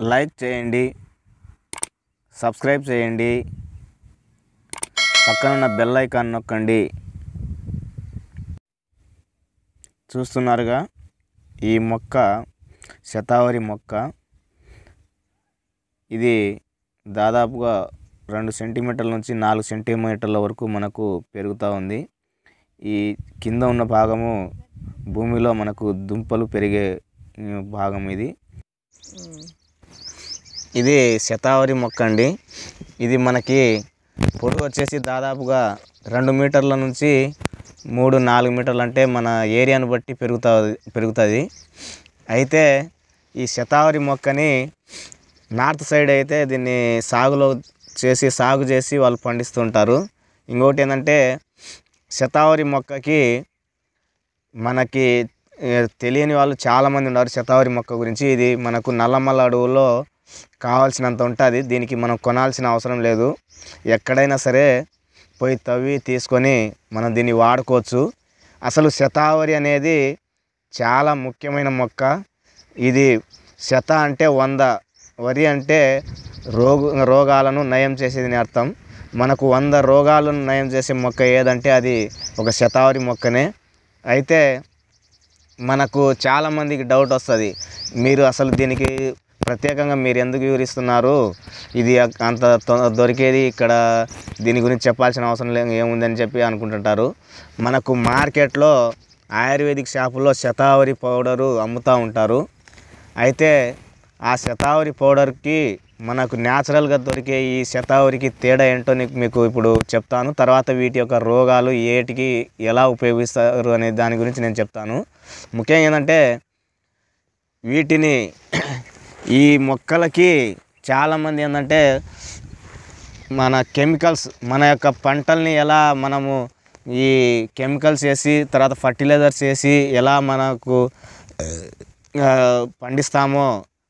Like చేయండి, subscribe చేయండి, పక్కనున్న బెల్ ఐకాన్ నొక్కండి. చూస్తున్నారుగా ఈ మొక్క శతావరి మొక్క. ఇది దాదాపుగా 2 సెంటీమీటర్ల నుంచి 4 సెంటీమీటర్ల వరకు మనకు పెరుగుతూ ఉంది. ఈ కింద ఉన్న భాగము భూమిలో మనకు దుంపలు పెరిగే భాగం. ఇది శతావరి మొక్క అండి. ఇది మనకి పొడవు వచ్చేసి దాదాపుగా 2 మీటర్ల నుంచి 3-4 మీటర్లు, అంటే మన ఏరియాను బట్టి పెరుగుతుంది. అయితే ఈ శతావరి మొక్కని నార్త్ సైడ్ అయితే దీన్ని సాగు చేసి వాళ్ళు పండిస్తుంటారు. ఇంకొకటి ఏంటంటే శతావరి మొక్కకి మనకి తెలియని వాళ్ళు చాలామంది ఉన్నారు. శతావరి మొక్క గురించి ఇది మనకు నల్లమల్ల అడవుల్లో కావాల్సినంత ఉంటుంది. దీనికి మనం కొనాల్సిన అవసరం లేదు. ఎక్కడైనా సరే పోయి తవ్వి తీసుకొని మనం దీన్ని వాడుకోవచ్చు. అసలు శతావరి అనేది చాలా ముఖ్యమైన మొక్క. ఇది శత అంటే 100, వరి అంటే రోగాలను నయం చేసేదని అర్థం. మనకు 100 రోగాలను నయం చేసే మొక్క ఏదంటే అది ఒక శతావరి మొక్కనే. అయితే మనకు చాలామందికి డౌట్ వస్తుంది, మీరు అసలు దీనికి ప్రత్యేకంగా మీరు ఎందుకు వివరిస్తున్నారు, ఇది అంత దొరికేది ఇక్కడ, దీని గురించి చెప్పాల్సిన అవసరం ఏముందని చెప్పి అనుకుంటుంటారు. మనకు మార్కెట్లో ఆయుర్వేదిక్ షాపుల్లో శతావరి పౌడరు అమ్ముతూ ఉంటారు. అయితే ఆ శతావరి పౌడర్కి మనకు న్యాచురల్గా దొరికే ఈ శతావరికి తేడా ఏంటో మీకు ఇప్పుడు చెప్తాను. తర్వాత వీటి యొక్క రోగాలు ఏటికి ఎలా ఉపయోగిస్తారు అనే దాని గురించి నేను చెప్తాను. ముఖ్యంగా ఏంటంటే వీటిని ఈ మొక్కలకి చాలామంది ఏంటంటే మన కెమికల్స్, మన యొక్క పంటల్ని ఎలా మనము ఈ కెమికల్స్ వేసి తర్వాత ఫర్టిలైజర్స్ వేసి ఎలా మనకు పండిస్తామో,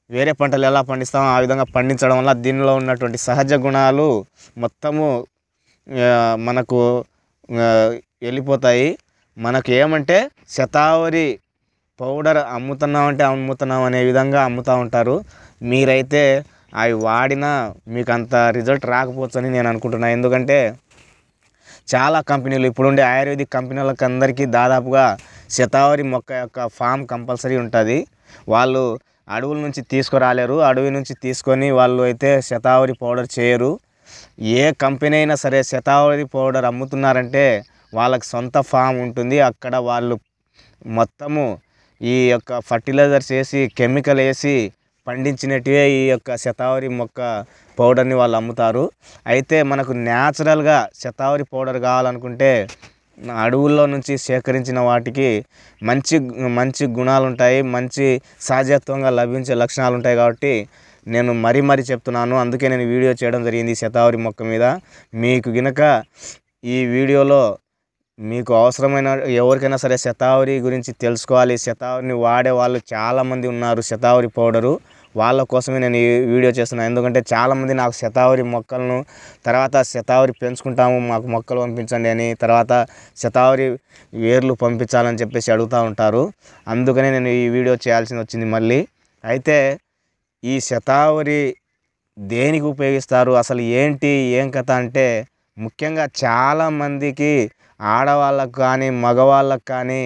వేరే పంటలు ఎలా పండిస్తామో ఆ విధంగా పండించడం వల్ల దీనిలో ఉన్నటువంటి సహజ గుణాలు మొత్తము మనకు వెళ్ళిపోతాయి. మనకు ఏమంటే శతావరి పౌడర్ అమ్ముతున్నాం అనే విధంగా అమ్ముతూ ఉంటారు. మీరైతే అవి వాడినా మీకు అంత రిజల్ట్ రాకపోవచ్చు అని నేను అనుకుంటున్నాను. ఎందుకంటే చాలా కంపెనీలు, ఇప్పుడుండే ఆయుర్వేదిక్ కంపెనీలకు అందరికీ దాదాపుగా శతావరి మొక్క యొక్క ఫామ్ కంపల్సరీ ఉంటుంది. వాళ్ళు అడవుల నుంచి తీసుకురాలేరు. అడవి నుంచి తీసుకొని వాళ్ళు అయితే శతావరి పౌడర్ చేయరు. ఏ కంపెనీ అయినా సరే శతావరి పౌడర్ అమ్ముతున్నారంటే వాళ్ళకి సొంత ఫామ్ ఉంటుంది. అక్కడ వాళ్ళు మొత్తము ఈ యొక్క ఫర్టిలైజర్స్ వేసి కెమికల్ వేసి పండించినట్టువే ఈ యొక్క శతావరి మొక్క పౌడర్ని వాళ్ళు అమ్ముతారు. అయితే మనకు న్యాచురల్గా శతావరి పౌడర్ కావాలనుకుంటే అడవుల్లో నుంచి సేకరించిన వాటికి మంచి గుణాలు ఉంటాయి, మంచి సహజత్వంగా లభించే లక్షణాలు ఉంటాయి. కాబట్టి నేను మరీ చెప్తున్నాను. అందుకే నేను వీడియో చేయడం జరిగింది శతావరి మొక్క మీద. మీకు గినక ఈ వీడియోలో మీకు అవసరమైన ఎవరికైనా సరే శతావరి గురించి తెలుసుకోవాలి, శతావరిని వాడే వాళ్ళు చాలామంది ఉన్నారు శతావరి పౌడరు, వాళ్ళ కోసమే నేను ఈ వీడియో చేస్తున్నాను. ఎందుకంటే చాలామంది నాకు శతావరి మొక్కలను, తర్వాత శతావరి పెంచుకుంటాము మాకు మొక్కలు పంపించండి అని, తర్వాత శతావరి వేర్లు పంపించాలని చెప్పేసి అడుగుతూ ఉంటారు. అందుకనే నేను ఈ వీడియో చేయాల్సి వచ్చింది మళ్ళీ. అయితే ఈ శతావరి దేనికి ఉపయోగిస్తారు, అసలు ఏం కథ అంటే ముఖ్యంగా చాలామందికి ఆడవాళ్ళకు కానీ మగవాళ్ళకు కానీ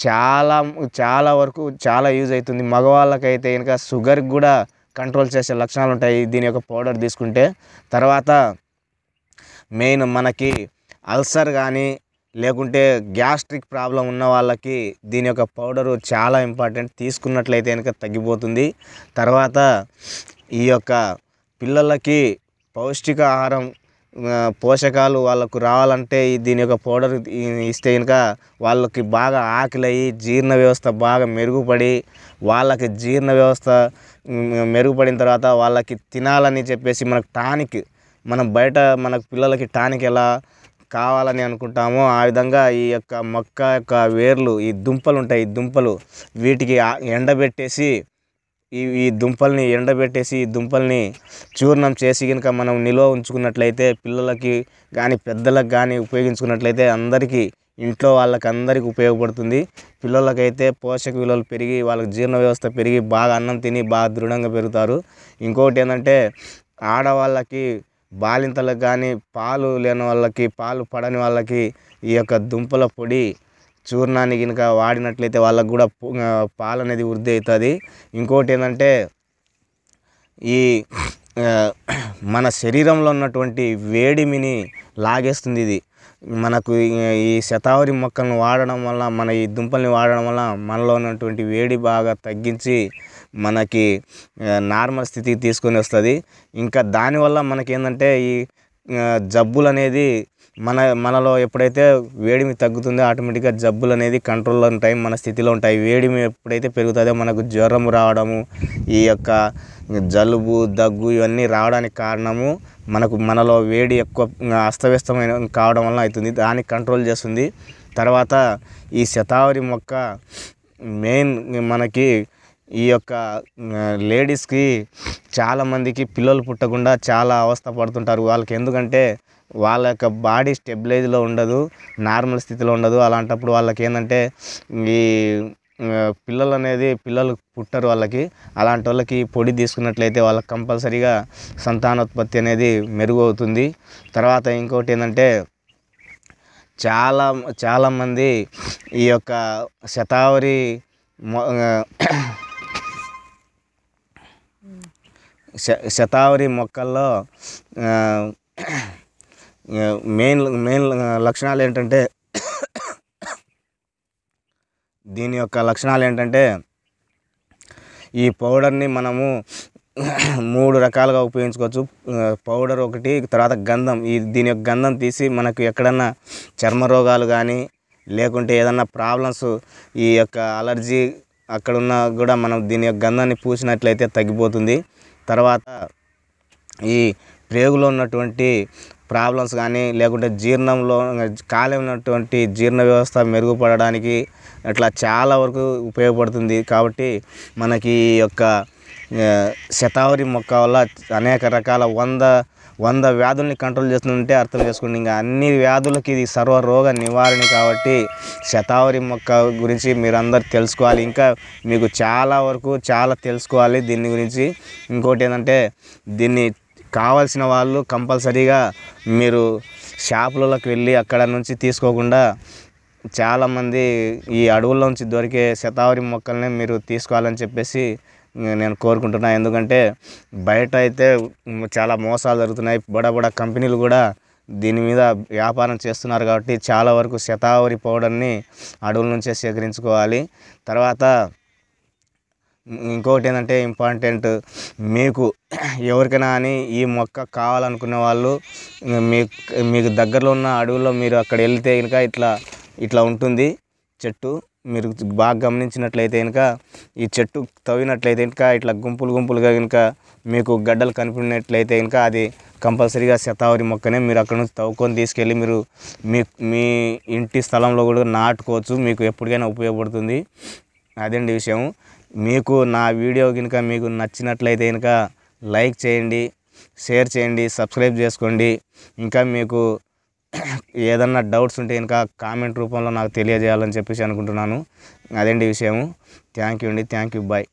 చాలా వరకు చాలా యూజ్ అవుతుంది. మగవాళ్ళకైతే కనుక షుగర్కి కూడా కంట్రోల్ చేసే లక్షణాలు ఉంటాయి దీని యొక్క పౌడర్ తీసుకుంటే. తర్వాత మెయిన్ మనకి అల్సర్ కానీ లేకుంటే గ్యాస్ట్రిక్ ప్రాబ్లం ఉన్న వాళ్ళకి దీని యొక్క పౌడరు చాలా ఇంపార్టెంట్. తీసుకున్నట్లయితే కనుక తగ్గిపోతుంది. తర్వాత ఈ యొక్క పిల్లలకి పౌష్టిక ఆహారం, పోషకాలు వాళ్ళకు రావాలంటే దీని యొక్క పౌడర్ ఇస్తే కనుక వాళ్ళకి బాగా ఆకలి అయ్యి జీర్ణ వ్యవస్థ బాగా మెరుగుపడి, వాళ్ళకి జీర్ణ వ్యవస్థ మెరుగుపడిన తర్వాత వాళ్ళకి తినాలని చెప్పేసి మనకు టానిక్, మనం బయట మనకు పిల్లలకి టానిక్ ఎలా కావాలని అనుకుంటామో ఆ విధంగా ఈ యొక్క మొక్క యొక్క వేర్లు, ఈ దుంపలు ఉంటాయి, ఈ దుంపలు వీటికి ఎండబెట్టేసి ఈ దుంపల్ని చూర్ణం చేసి కనుక మనం నిల్వ ఉంచుకున్నట్లయితే పిల్లలకి కానీ పెద్దలకు కానీ ఉపయోగించుకున్నట్లయితే అందరికీ ఇంట్లో వాళ్ళకందరికీ ఉపయోగపడుతుంది. పిల్లలకైతే పోషక విలువలు పెరిగి వాళ్ళకి జీర్ణ వ్యవస్థ పెరిగి బాగా అన్నం తిని బాగా దృఢంగా పెరుగుతారు. ఇంకొకటి ఏంటంటే ఆడవాళ్ళకి బాలింతలకు కానీ పాలు లేని వాళ్ళకి పాలు పడని వాళ్ళకి ఈ యొక్క దుంపల పొడి చూర్ణాన్ని కనుక వాడినట్లయితే వాళ్ళకు కూడా పాలు అనేది వృద్ధి అవుతుంది. ఇంకొకటి ఏంటంటే ఈ మన శరీరంలో ఉన్నటువంటి వేడిమిని లాగేస్తుంది. ఇది మనకు ఈ శతావరి మొక్కలను వాడడం వల్ల మన ఈ దుంపల్ని వాడడం వల్ల మనలో ఉన్నటువంటి వేడి బాగా తగ్గించి మనకి నార్మల్ స్థితికి తీసుకొని వస్తుంది. ఇంకా దానివల్ల మనకేంటంటే ఈ జబ్బులు అనేది మనలో ఎప్పుడైతే వేడిమి తగ్గుతుందో ఆటోమేటిక్గా జబ్బులు అనేది కంట్రోల్లో ఉంటాయి, మన స్థితిలో ఉంటాయి. వేడిమి ఎప్పుడైతే పెరుగుతుందో మనకు జ్వరం రావడము, ఈ యొక్క జలుబు దగ్గు ఇవన్నీ రావడానికి కారణము మనలో వేడి ఎక్కువ అస్తవ్యస్తమైన కావడం వల్ల అవుతుంది. దాన్ని కంట్రోల్ చేస్తుంది. తర్వాత ఈ శతావరి మొక్క మెయిన్ మనకి ఈ యొక్క లేడీస్కి చాలామందికి పిల్లలు పుట్టకుండా చాలా అవస్థ పడుతుంటారు. వాళ్ళకి ఎందుకంటే వాళ్ళ యొక్క బాడీ స్టెబిలైజ్లో ఉండదు, నార్మల్ స్థితిలో ఉండదు. అలాంటప్పుడు వాళ్ళకి ఏంటంటే ఈ పిల్లలు పుట్టరు వాళ్ళకి. అలాంటి వాళ్ళకి పొడి తీసుకున్నట్లయితే వాళ్ళకి కంపల్సరీగా సంతానోత్పత్తి అనేది మెరుగు అవుతుంది. తర్వాత ఇంకోటి ఏంటంటే చాలామంది ఈ యొక్క శతావరి మొక్కల్లో మెయిన్ లక్షణాలు ఏంటంటే దీని యొక్క లక్షణాలు ఏంటంటే ఈ పౌడర్ని మనము 3 రకాలుగా ఉపయోగించుకోవచ్చు. పౌడర్ ఒకటి, తర్వాత గంధం. దీని యొక్క గంధం తీసి మనకు ఎక్కడన్నా చర్మ రోగాలు కానీ లేకుంటే ఏదన్నా ప్రాబ్లమ్స్ ఈ యొక్క అలర్జీ అక్కడున్నా కూడా మనం దీని యొక్క గంధాన్ని పూసినట్లయితే తగ్గిపోతుంది. తర్వాత ఈ ప్రేగులో ఉన్నటువంటి ప్రాబ్లమ్స్ కానీ లేకుంటే జీర్ణంలో ఖాళీ ఉన్నటువంటి జీర్ణ వ్యవస్థ మెరుగుపడడానికి అట్లా చాలా వరకు ఉపయోగపడుతుంది. కాబట్టి మనకి ఈ యొక్క శతావరి మొక్క వల్ల అనేక రకాల 100 వ్యాధుల్ని కంట్రోల్ చేస్తుందంటే అర్థం చేసుకోండి. ఇంకా అన్ని వ్యాధులకి ఇది సర్వరోగ నివారణ. కాబట్టి శతావరి మొక్క గురించి మీరందరూ తెలుసుకోవాలి. ఇంకా మీకు చాలా తెలుసుకోవాలి దీని గురించి. ఇంకోటి ఏంటంటే దీన్ని కావాల్సిన వాళ్ళు కంపల్సరీగా మీరు షాపులలోకి వెళ్ళి అక్కడ నుంచి తీసుకోకుండా చాలామంది ఈ అడవుల్లోంచి దొరికే శతావరి మొక్కల్ని మీరు తీసుకోవాలని చెప్పేసి నేను కోరుకుంటున్నాను. ఎందుకంటే బయట అయితే చాలా మోసాలు జరుగుతున్నాయి. బడా కంపెనీలు కూడా దీని మీద వ్యాపారం చేస్తున్నారు. కాబట్టి చాలా వరకు శతావరి పౌడర్ని అడవుల నుంచే సేకరించుకోవాలి. తర్వాత ఇంకొకటి ఏంటంటే ఇంపార్టెంట్, మీకు ఎవరికైనా అని ఈ మొక్క కావాలనుకునే వాళ్ళు మీకు దగ్గరలో ఉన్న అడవుల్లో మీరు అక్కడ వెళ్తే కనుక ఇట్లా ఉంటుంది చెట్టు. మీరు బాగా గమనించినట్లయితే కనుక ఈ చెట్టు తవ్వినట్లయితే కనుక ఇట్లా గుంపులుగా కనుక మీకు గడ్డలు కనిపినట్లయితే కనుక అది కంపల్సరీగా శతావరి మొక్కనే. మీరు అక్కడ నుంచి తవ్వుకొని తీసుకెళ్ళి మీరు మీ ఇంటి స్థలంలో కూడా నాటుకోవచ్చు. మీకు ఎప్పటికైనా ఉపయోగపడుతుంది. అదండి విషయం. మీకు నా వీడియో కనుక మీకు నచ్చినట్లయితే కనుక లైక్ చేయండి, షేర్ చేయండి, సబ్స్క్రైబ్ చేసుకోండి. ఇంకా మీకు ఏదన్నా డౌట్స్ ఉంటే కనుక కామెంట్ రూపంలో నాకు తెలియజేయాలని చెప్పేసి అనుకుంటున్నాను. అదండి విషయము. థ్యాంక్ యూ అండి. Thank you. బాయ్.